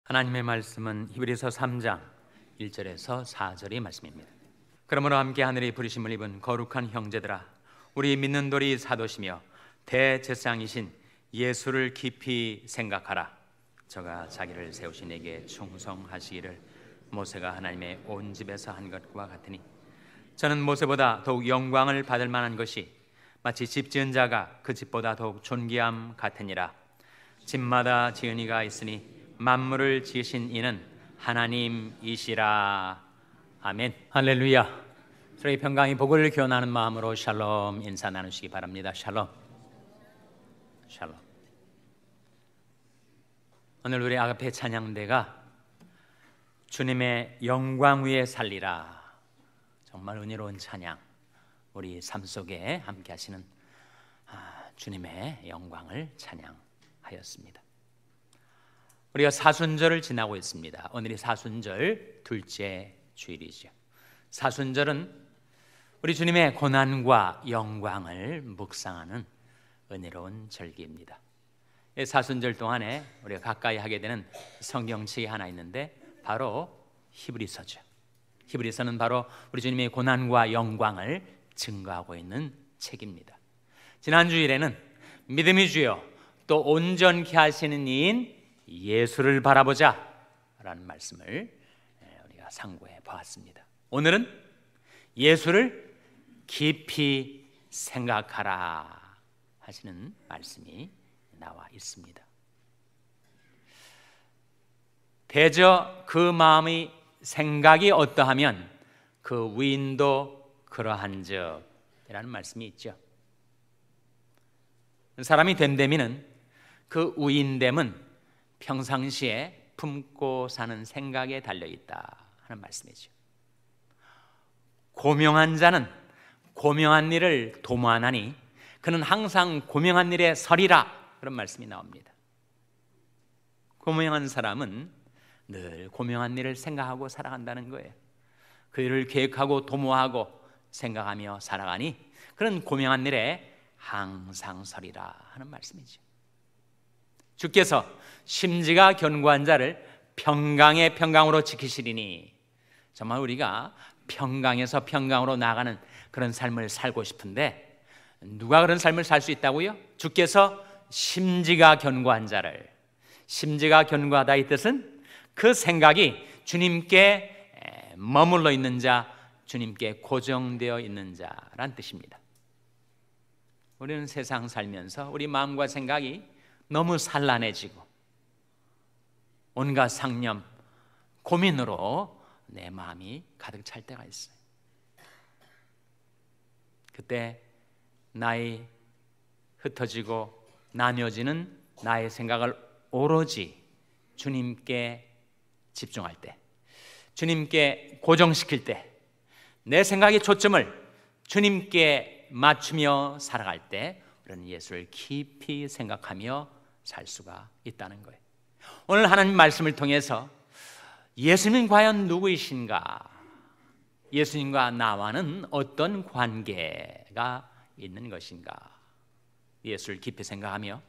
하나님의 말씀은 히브리서 3장 1절에서 4절의 말씀입니다. 그러므로 함께 하늘의 부르심을 입은 거룩한 형제들아, 우리 믿는 돌이 사도시며 대제사장이신 예수를 깊이 생각하라. 저가 자기를 세우신 이에게 충성하시기를 모세가 하나님의 온 집에서 한 것과 같으니, 저는 모세보다 더욱 영광을 받을 만한 것이 마치 집 지은 자가 그 집보다 더욱 존귀함 같으니라. 집마다 지은 이가 있으니 만물을 지으신 이는 하나님이시라. 아멘. 할렐루야. 저희 평강이 복을 기원하는 마음으로 샬롬 인사 나누시기 바랍니다. 샬롬. 샬롬. 오늘 우리 아가페 찬양대가 주님의 영광 위에 살리라, 정말 은혜로운 찬양, 우리 삶 속에 함께 하시는 주님의 영광을 찬양하였습니다. 우리가 사순절을 지나고 있습니다. 오늘이 사순절 둘째 주일이죠. 사순절은 우리 주님의 고난과 영광을 묵상하는 은혜로운 절기입니다. 사순절 동안에 우리가 가까이 하게 되는 성경책이 하나 있는데 바로 히브리서죠. 히브리서는 바로 우리 주님의 고난과 영광을 증거하고 있는 책입니다. 지난 주일에는 믿음이 주요 또 온전케 하시는 이인 예수를 바라보자 라는 말씀을 우리가 상고해 보았습니다. 오늘은 예수를 깊이 생각하라 하시는 말씀이 나와 있습니다. 대저 그 마음의 생각이 어떠하면 그 위인도 그러한즉 이라는 말씀이 있죠. 사람이 됨됨이는 그 위인됨은 평상시에 품고 사는 생각에 달려있다 하는 말씀이죠. 고명한 자는 고명한 일을 도모하나니 그는 항상 고명한 일에 서리라, 그런 말씀이 나옵니다. 고명한 사람은 늘 고명한 일을 생각하고 살아간다는 거예요. 그 일을 계획하고 도모하고 생각하며 살아가니 그는 고명한 일에 항상 서리라 하는 말씀이죠. 주께서 심지가 견고한 자를 평강의 평강으로 지키시리니, 정말 우리가 평강에서 평강으로 나가는 그런 삶을 살고 싶은데 누가 그런 삶을 살 수 있다고요? 주께서 심지가 견고한 자를, 심지가 견고하다 이 뜻은 그 생각이 주님께 머물러 있는 자, 주님께 고정되어 있는 자란 뜻입니다. 우리는 세상 살면서 우리 마음과 생각이 너무 산란해지고 온갖 상념, 고민으로 내 마음이 가득 찰 때가 있어요. 그때 나의 흩어지고 나뉘어지는 나의 생각을 오로지 주님께 집중할 때, 주님께 고정시킬 때, 내 생각의 초점을 주님께 맞추며 살아갈 때 우리는 예수를 깊이 생각하며 살 수가 있다는 거예요. 오늘 하나님 말씀을 통해서 예수님은 과연 누구이신가? 예수님과 나와는 어떤 관계가 있는 것인가? 예수를 깊이 생각하며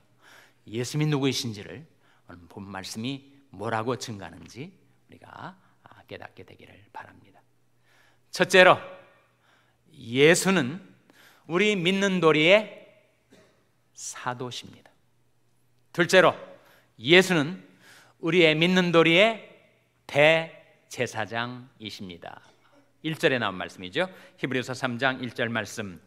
예수님이 누구이신지를 오늘 본 말씀이 뭐라고 증가하는지 우리가 깨닫게 되기를 바랍니다. 첫째로, 예수는 우리 믿는 도리의 사도십니다. 둘째로, 예수는 우리의 믿는 도리의 대제사장이십니다. 1절에 나온 말씀이죠. 히브리서 3장 1절 말씀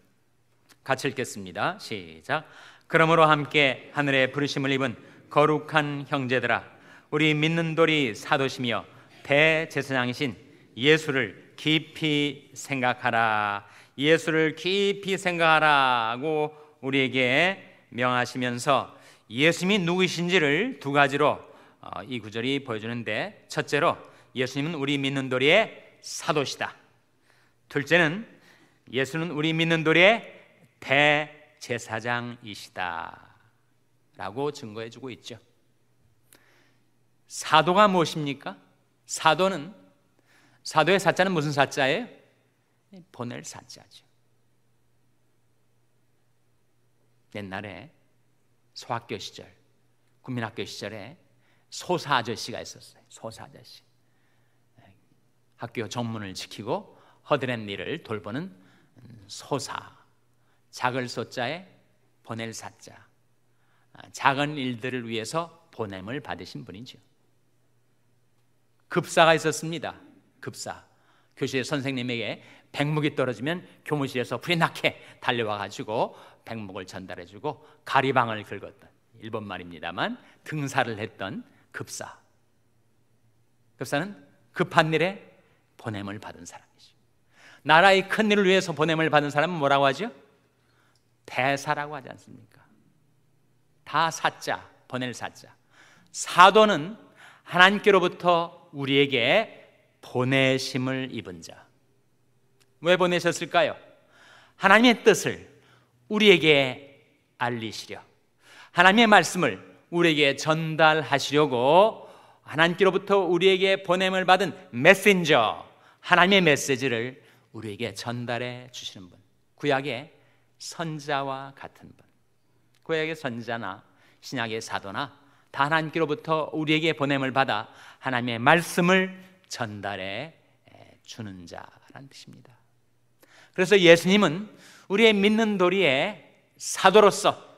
같이 읽겠습니다. 시작. 그러므로 함께 하늘의 부르심을 입은 거룩한 형제들아, 우리 믿는 도리 사도시며 대제사장이신 예수를 깊이 생각하라. 예수를 깊이 생각하라고 우리에게 명하시면서 예수님이 누구이신지를 두 가지로 이 구절이 보여주는데, 첫째로 예수님은 우리 믿는 도리의 사도시다. 둘째는 예수는 우리 믿는 도리의 대제사장이시다 라고 증거해주고 있죠. 사도가 무엇입니까? 사도의 사자는 무슨 사자예요? 보낼 사자죠. 옛날에 소학교 시절, 국민학교 시절에 소사 아저씨가 있었어요. 소사 아저씨. 학교 정문을 지키고 허드렛 일을 돌보는 소사. 작을 소자에 보낼 사자. 작은 일들을 위해서 보냄을 받으신 분이죠. 급사가 있었습니다. 급사. 교실 선생님에게 백묵이 떨어지면 교무실에서 불이 나게 달려와 가지고 백묵을 전달해 주고 가리방을 긁었던, 일본 말입니다만 등사를 했던 급사. 급사는 급한 일에 보냄을 받은 사람이죠. 나라의 큰 일을 위해서 보냄을 받은 사람은 뭐라고 하죠? 대사라고 하지 않습니까? 다 사자, 보낼 사자. 사도는 하나님께로부터 우리에게 보내심을 입은 자. 왜 보내셨을까요? 하나님의 뜻을 우리에게 알리시려, 하나님의 말씀을 우리에게 전달하시려고 하나님께로부터 우리에게 보냄을 받은 메신저, 하나님의 메시지를 우리에게 전달해 주시는 분. 구약의 선자와 같은 분. 구약의 선자나 신약의 사도나 다 하나님께로부터 우리에게 보냄을 받아 하나님의 말씀을 전달해 주는 자라는 뜻입니다. 그래서 예수님은 우리의 믿는 도리의 사도로서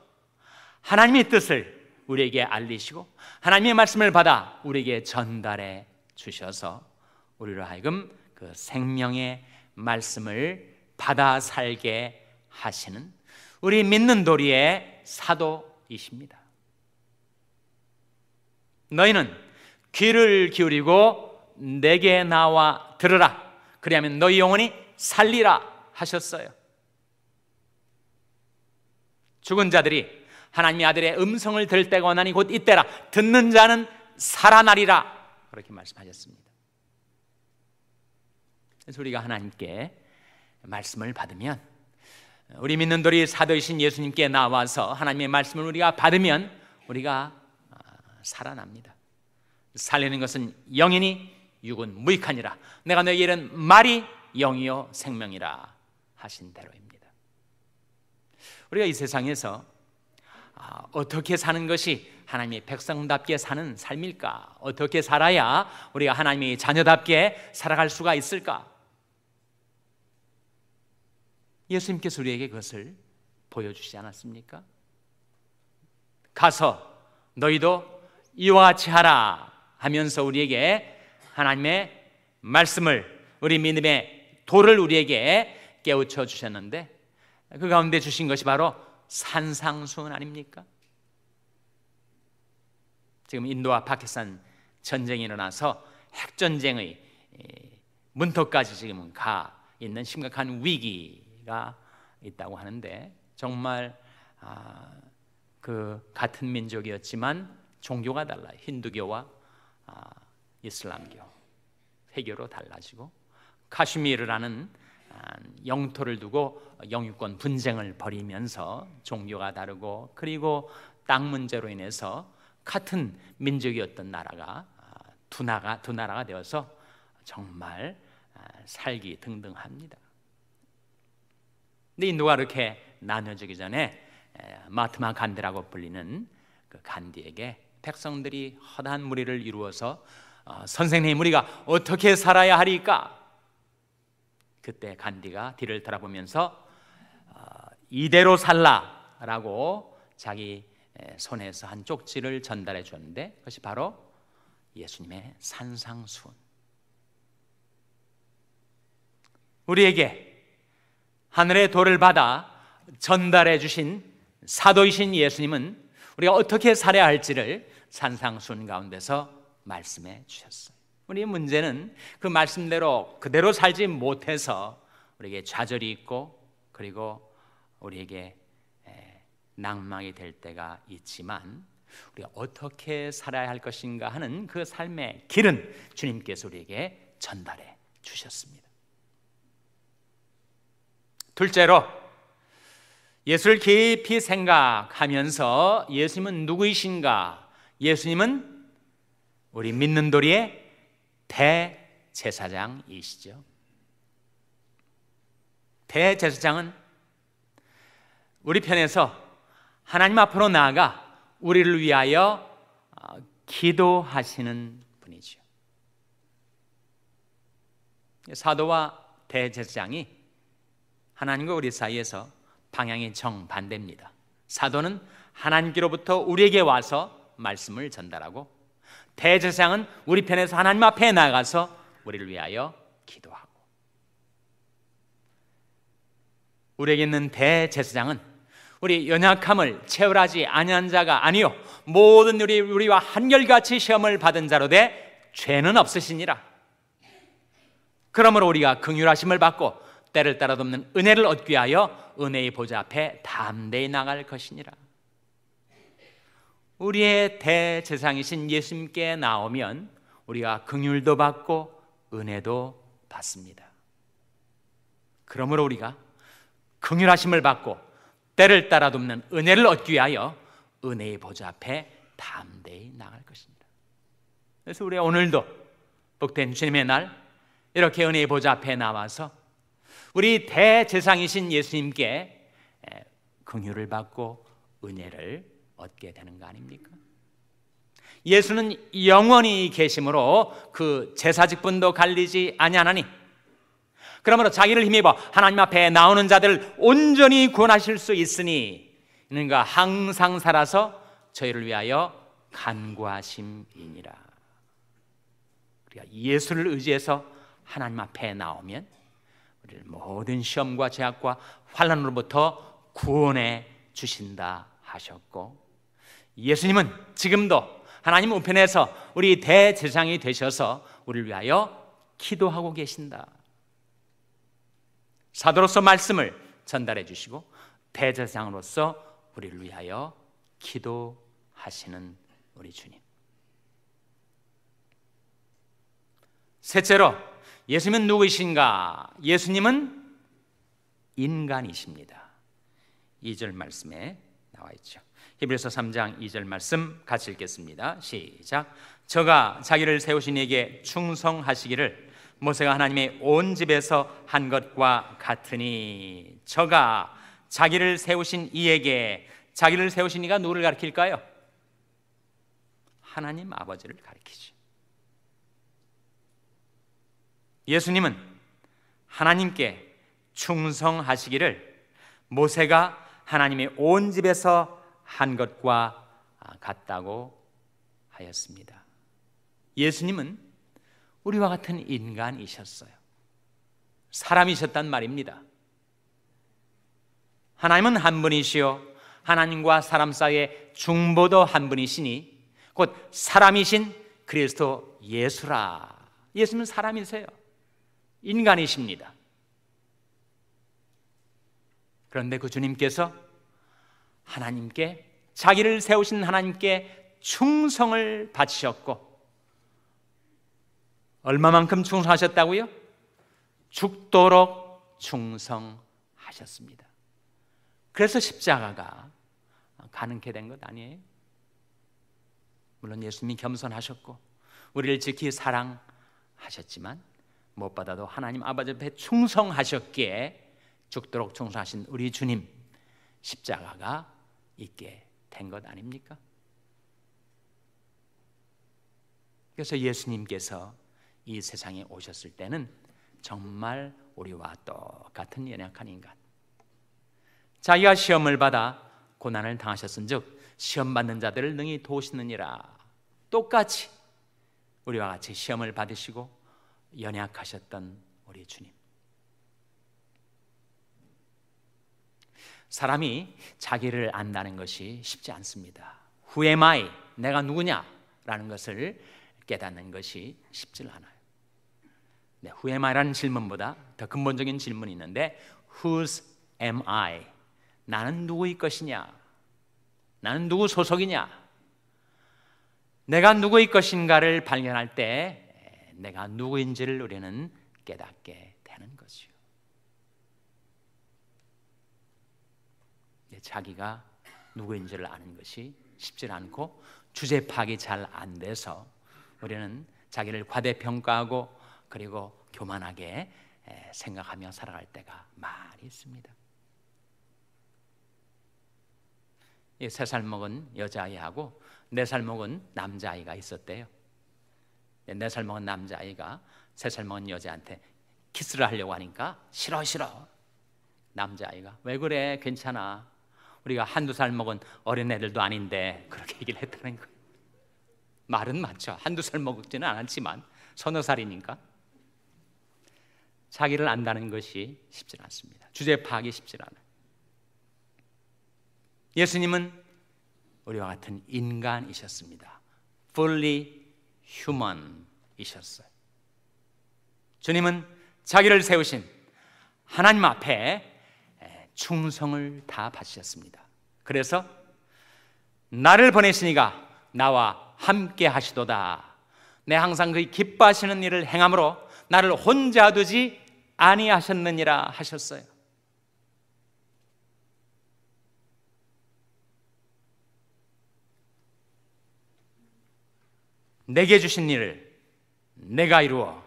하나님의 뜻을 우리에게 알리시고 하나님의 말씀을 받아 우리에게 전달해 주셔서 우리로 하여금 그 생명의 말씀을 받아 살게 하시는 우리 믿는 도리의 사도이십니다. 너희는 귀를 기울이고 내게 나와 들으라. 그리하면 너희 영혼이 살리라 하셨어요. 죽은 자들이 하나님의 아들의 음성을 들을 때가 오나니 곧 이때라. 듣는 자는 살아나리라. 그렇게 말씀하셨습니다. 그래서 우리가 하나님께 말씀을 받으면, 우리 믿는 도리 사도이신 예수님께 나와서 하나님의 말씀을 우리가 받으면 우리가 살아납니다. 살리는 것은 영이니 육은 무익하니라. 내가 너에게 이른 말이 영이요 생명이라 하신 대로입니다. 우리가 이 세상에서 어떻게 사는 것이 하나님의 백성답게 사는 삶일까? 어떻게 살아야 우리가 하나님의 자녀답게 살아갈 수가 있을까? 예수님께서 우리에게 그것을 보여주시지 않았습니까? 가서 너희도 이와 같이 하라 하면서 우리에게 하나님의 말씀을, 우리 믿음의 도를 우리에게 깨우쳐 주셨는데, 그 가운데 주신 것이 바로 산상수훈 아닙니까? 지금 인도와 파키스탄 전쟁이 일어나서 핵전쟁의 문턱까지 지금 가 있는 심각한 위기가 있다고 하는데, 정말 그 같은 민족이었지만 종교가 달라요. 힌두교와 이슬람교, 회교로 달라지고 카슈미르라는 영토를 두고 영유권 분쟁을 벌이면서 종교가 다르고, 그리고 땅 문제로 인해서 같은 민족이었던 나라가 두 나라가 되어서 정말 살기 등등합니다. 근데 인도가 이렇게 나눠지기 전에 마트마 간디라고 불리는 그 간디에게 백성들이 허다한 무리를 이루어서 선생님, 우리가 어떻게 살아야 하리까? 그때 간디가 뒤를 돌아보면서 이대로 살라라고 자기 손에서 한 쪽지를 전달해 줬는데, 그것이 바로 예수님의 산상수훈. 우리에게 하늘의 도를 받아 전달해 주신 사도이신 예수님은 우리가 어떻게 살아야 할지를 산상수훈 가운데서 말씀해 주셨어요. 우리의 문제는 그 말씀대로 그대로 살지 못해서 우리에게 좌절이 있고, 그리고 우리에게 낭망이 될 때가 있지만, 우리가 어떻게 살아야 할 것인가 하는 그 삶의 길은 주님께서 우리에게 전달해 주셨습니다. 둘째로, 예수를 깊이 생각하면서 예수님은 누구이신가? 예수님은 우리 믿는 도리의 대제사장이시죠. 대제사장은 우리 편에서 하나님 앞으로 나아가 우리를 위하여 기도하시는 분이죠. 사도와 대제사장이 하나님과 우리 사이에서 방향이 정반대입니다. 사도는 하나님께로부터 우리에게 와서 말씀을 전달하고, 대제사장은 우리 편에서 하나님 앞에 나가서 우리를 위하여 기도하고, 우리에게 있는 대제사장은 우리 연약함을 체험하지 아니한 자가 아니요 모든 우리와 한결같이 시험을 받은 자로 돼 죄는 없으시니라. 그러므로 우리가 긍휼하심을 받고 때를 따라 돕는 은혜를 얻기 위하여 은혜의 보좌 앞에 담대히 나갈 것이니라. 우리의 대제사장이신 예수님께 나오면 우리가 긍휼도 받고 은혜도 받습니다. 그러므로 우리가 긍휼하심을 받고 때를 따라 돕는 은혜를 얻기 위하여 은혜의 보좌 앞에 담대히 나갈 것입니다. 그래서 우리 오늘도 복된 주님의 날 이렇게 은혜의 보좌 앞에 나와서 우리 대제사장이신 예수님께 긍휼을 받고 은혜를 얻게 되는 거 아닙니까? 예수는 영원히 계심으로 그 제사직분도 갈리지 아니하나니, 그러므로 자기를 힘입어 하나님 앞에 나오는 자들을 온전히 구원하실 수 있으니 이는가 항상 살아서 저희를 위하여 간구하심이니라. 우리가 예수를 의지해서 하나님 앞에 나오면 우리를 모든 시험과 죄악과 환난으로부터 구원해 주신다 하셨고, 예수님은 지금도 하나님 우편에서 우리 대제사장이 되셔서 우리를 위하여 기도하고 계신다. 사도로서 말씀을 전달해 주시고 대제사장으로서 우리를 위하여 기도하시는 우리 주님. 셋째로, 예수님은 누구이신가? 예수님은 인간이십니다. 2절 말씀에 나와 있죠. 히브리서 3장 2절 말씀 같이 읽겠습니다. 시작. 저가 자기를 세우신 이에게 충성하시기를 모세가 하나님의 온 집에서 한 것과 같으니. 저가 자기를 세우신 이에게, 자기를 세우신 이가 누구를 가리킬까요? 하나님 아버지를 가리키죠. 예수님은 하나님께 충성하시기를 모세가 하나님의 온 집에서 한 것과 같다고 하였습니다. 예수님은 우리와 같은 인간이셨어요. 사람이셨단 말입니다. 하나님은 한 분이시요 하나님과 사람 사이의 중보도 한 분이시니 곧 사람이신 그리스도 예수라. 예수님은 사람이세요. 인간이십니다. 그런데 그 주님께서 하나님께, 자기를 세우신 하나님께 충성을 바치셨고, 얼마만큼 충성하셨다고요? 죽도록 충성하셨습니다. 그래서 십자가가 가능케 된 것 아니에요? 물론 예수님이 겸손하셨고 우리를 지키 사랑하셨지만 무엇보다도 하나님 아버지 앞에 충성하셨기에 죽도록 충성하신 우리 주님, 십자가가 있게 된 것 아닙니까? 그래서 예수님께서 이 세상에 오셨을 때는 정말 우리와 똑같은 연약한 인간, 자기가 시험을 받아 고난을 당하셨은즉 시험 받는 자들을 능히 도우시느니라. 똑같이 우리와 같이 시험을 받으시고 연약하셨던 우리 주님. 사람이 자기를 안다는 것이 쉽지 않습니다. Who am I? 내가 누구냐라는 것을 깨닫는 것이 쉽지 않아요. 네, Who am I? 라는 질문보다 더 근본적인 질문이 있는데 Whose am I? 나는 누구일 것이냐? 나는 누구 소속이냐? 내가 누구일 것인가를 발견할 때 내가 누구인지를 우리는 깨닫게 되는 거죠. 자기가 누구인지를 아는 것이 쉽지 않고 주제 파악이 잘 안 돼서 우리는 자기를 과대평가하고 그리고 교만하게 생각하며 살아갈 때가 많이 있습니다. 3살 먹은 여자아이하고 4살 먹은 남자아이가 있었대요. 4살 먹은 남자아이가 3살 먹은 여자한테 키스를 하려고 하니까 싫어 싫어. 남자아이가 왜 그래, 괜찮아, 우리가 1-2살 먹은 어린애들도 아닌데, 그렇게 얘기를 했다는 거예요. 말은 맞죠. 1-2살 먹지는 않았지만 서너 살이니까. 자기를 안다는 것이 쉽지 않습니다. 주제 파악이 쉽지 않아요. 예수님은 우리와 같은 인간이셨습니다. Fully human 이셨어요. 주님은 자기를 세우신 하나님 앞에 충성을 다 바치셨습니다. 그래서 나를 보내시니가 나와 함께 하시도다. 내 항상 그 기뻐하시는 일을 행함으로 나를 혼자 두지 아니하셨느니라 하셨어요. 내게 주신 일을 내가 이루어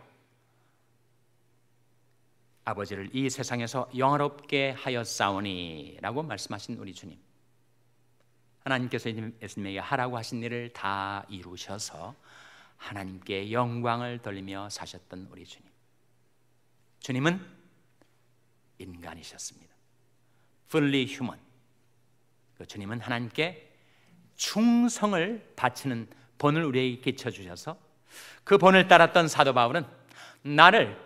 아버지를 이 세상에서 영화롭게 하였사오니 라고 말씀하신 우리 주님. 하나님께서 예수님에게 하라고 하신 일을 다 이루셔서 하나님께 영광을 돌리며 사셨던 우리 주님. 주님은 인간이셨습니다. Fully human. 그 주님은 하나님께 충성을 바치는 본을 우리에게 끼쳐주셔서 그 본을 따랐던 사도 바울은 나를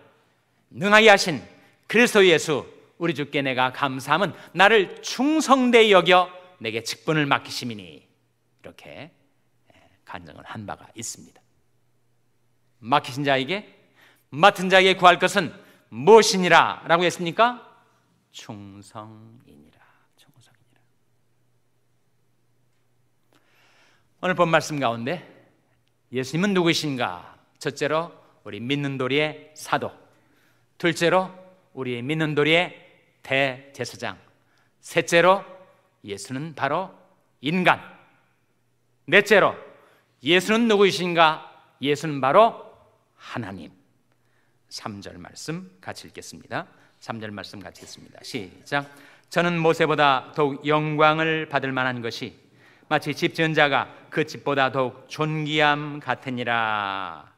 능하게 하신 그리스도 예수 우리 주께 내가 감사함은 나를 충성되이 여겨 내게 직분을 맡기심이니, 이렇게 간증을 한 바가 있습니다. 맡기신 자에게, 맡은 자에게 구할 것은 무엇이니라 라고 했습니까? 충성이니라. 충성이니라. 오늘 본 말씀 가운데 예수님은 누구이신가? 첫째로 우리 믿는 도리의 사도, 둘째로 우리 믿는 도리의 대제사장, 셋째로 예수는 바로 인간, 넷째로 예수는 누구이신가? 예수는 바로 하나님. 3절 말씀 같이 읽겠습니다. 3절 말씀 같이 읽습니다. 시작. 저는 모세보다 더욱 영광을 받을 만한 것이 마치 집 지은 자가 그 집보다 더욱 존귀함 같으니라.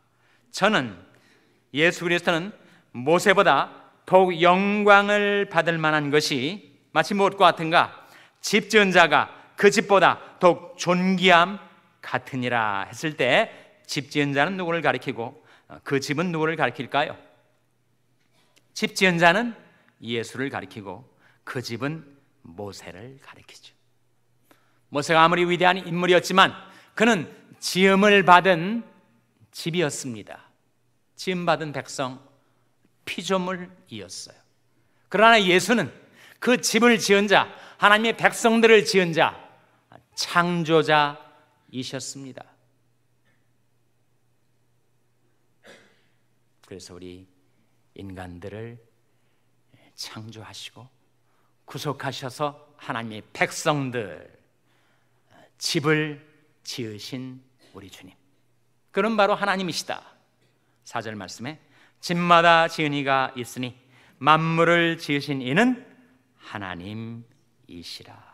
저는, 예수 그리스도는 모세보다 더욱 영광을 받을 만한 것이 마치 무엇과 같은가? 집 지은 자가 그 집보다 더욱 존귀함 같으니라 했을 때 집 지은 자는 누구를 가리키고 그 집은 누구를 가리킬까요? 집 지은 자는 예수를 가리키고 그 집은 모세를 가리키죠. 모세가 아무리 위대한 인물이었지만 그는 지음을 받은 집이었습니다. 지음받은 백성, 피조물이었어요. 그러나 예수는 그 집을 지은 자, 하나님의 백성들을 지은 자, 창조자이셨습니다. 그래서 우리 인간들을 창조하시고 구속하셔서 하나님의 백성들, 집을 지으신 우리 주님, 그는 바로 하나님이시다. 4절 말씀에 집마다 지은 이가 있으니 만물을 지으신 이는 하나님이시라.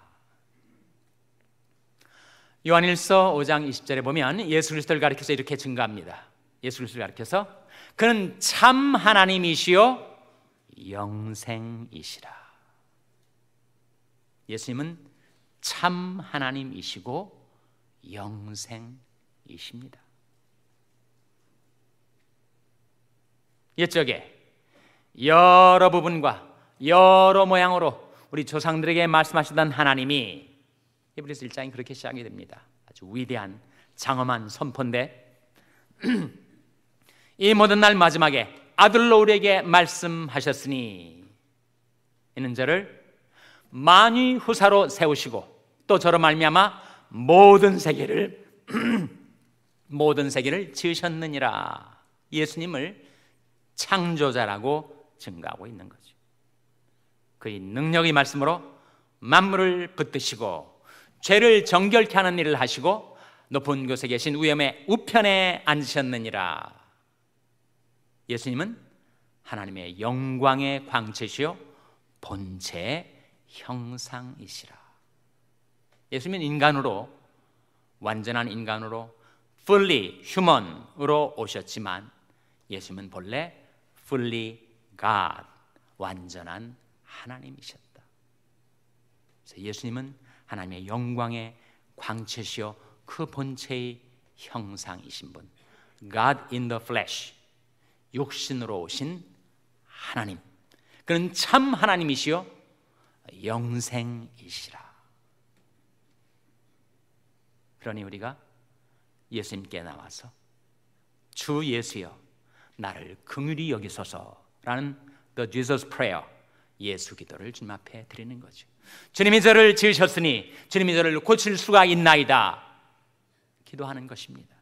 요한일서 5장 20절에 보면 예수 그리스도를 가리켜서 이렇게 증거합니다. 예수 그리스도를 가리켜서 그는 참 하나님이시요 영생이시라. 예수님은 참 하나님이시고 영생이십니다. 옛적에 여러 부분과 여러 모양으로 우리 조상들에게 말씀하시던 하나님이 히브리서 1장이 그렇게 시작이 됩니다. 아주 위대한 장엄한 선포인데 이 모든 날 마지막에 아들로 우리에게 말씀하셨으니 이는 저를 만위 후사로 세우시고 또 저로 말미암아 모든 세계를 지으셨느니라. 예수님을 창조자라고 증거하고 있는 거죠. 그의 능력의 말씀으로 만물을 붙드시고 죄를 정결케 하는 일을 하시고 높은 곳에 계신 위엄의 우편에 앉으셨느니라. 예수님은 하나님의 영광의 광채시요 본체의 형상이시라. 예수님은 인간으로 완전한 인간으로 fully human으로 오셨지만 예수님은 본래 fully God, 완전한 하나님이셨다. 그래서 예수님은 하나님의 영광의 광채시요 그 본체의 형상이신 분, God in the flesh, 육신으로 오신 하나님, 그는 참 하나님이시요 영생이시라. 그러니 우리가 예수님께 나와서 주 예수여 나를 긍휼히 여기소서라는 The Jesus Prayer, 예수 기도를 주님 앞에 드리는 거죠. 주님이 저를 지으셨으니 주님이 저를 고칠 수가 있나이다 기도하는 것입니다.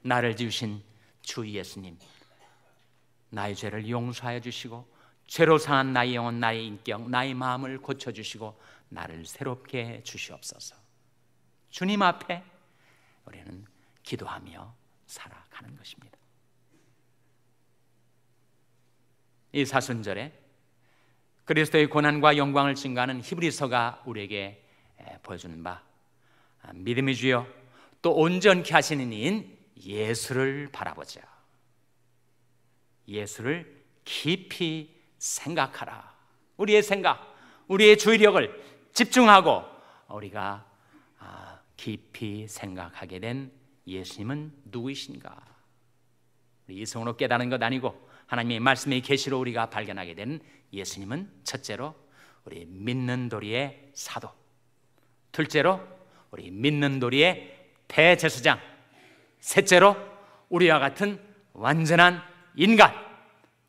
나를 지으신 주 예수님, 나의 죄를 용서하여 주시고 죄로 상한 나의 영혼, 나의 인격, 나의 마음을 고쳐주시고 나를 새롭게 해 주시옵소서. 주님 앞에 우리는 기도하며 살아가는 것입니다. 이 사순절에 그리스도의 고난과 영광을 증거하는 히브리서가 우리에게 보여주는 바, 믿음의 주여 또 온전케 하시는 이인 예수를 바라보자. 예수를 깊이 생각하라. 우리의 생각, 우리의 주의력을 집중하고 우리가 깊이 생각하게 된 예수님은 누구이신가? 우리 이성으로 깨닫는 것 아니고 하나님의 말씀의 계시로 우리가 발견하게 된 예수님은 첫째로 우리 믿는 도리의 사도, 둘째로 우리 믿는 도리의 대제사장, 셋째로 우리와 같은 완전한 인간,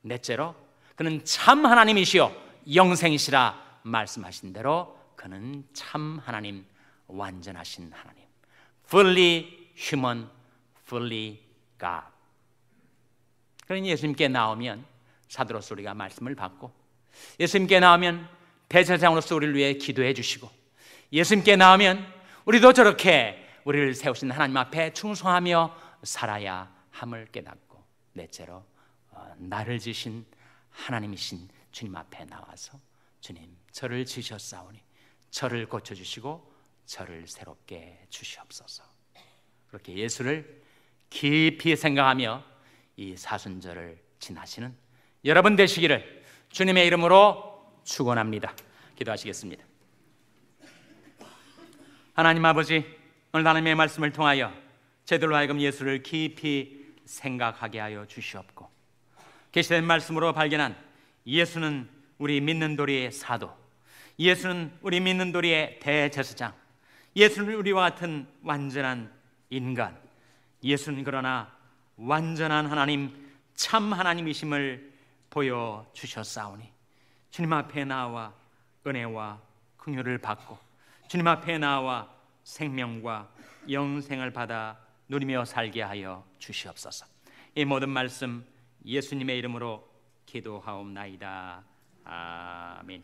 넷째로 그는 참 하나님이시요 영생이시라 말씀하신 대로 그는 참 하나님, 완전하신 하나님, fully human, fully God. 그러니 예수님께 나오면 사도로서 우리가 말씀을 받고, 예수님께 나오면 대제사장으로서 우리를 위해 기도해 주시고, 예수님께 나오면 우리도 저렇게 우리를 세우신 하나님 앞에 충성하며 살아야 함을 깨닫고, 넷째로 나를 지신 하나님이신 주님 앞에 나와서 주님 저를 지셨사오니 저를 고쳐주시고 저를 새롭게 주시옵소서. 그렇게 예수를 깊이 생각하며 이 사순절을 지나시는 여러분 되시기를 주님의 이름으로 축원합니다. 기도하시겠습니다. 하나님 아버지, 오늘 하나님의 말씀을 통하여 저희들로 하여금 예수를 깊이 생각하게 하여 주시옵고, 계시된 말씀으로 발견한 예수는 우리 믿는 도리의 사도, 예수는 우리 믿는 도리의 대제사장, 예수는 우리와 같은 완전한 인간, 예수는 그러나 완전한 하나님, 참 하나님이심을 보여주셨사오니 주님 앞에 나와 은혜와 긍휼을 받고 주님 앞에 나와 생명과 영생을 받아 누리며 살게 하여 주시옵소서. 이 모든 말씀 예수님의 이름으로 기도하옵나이다. 아멘.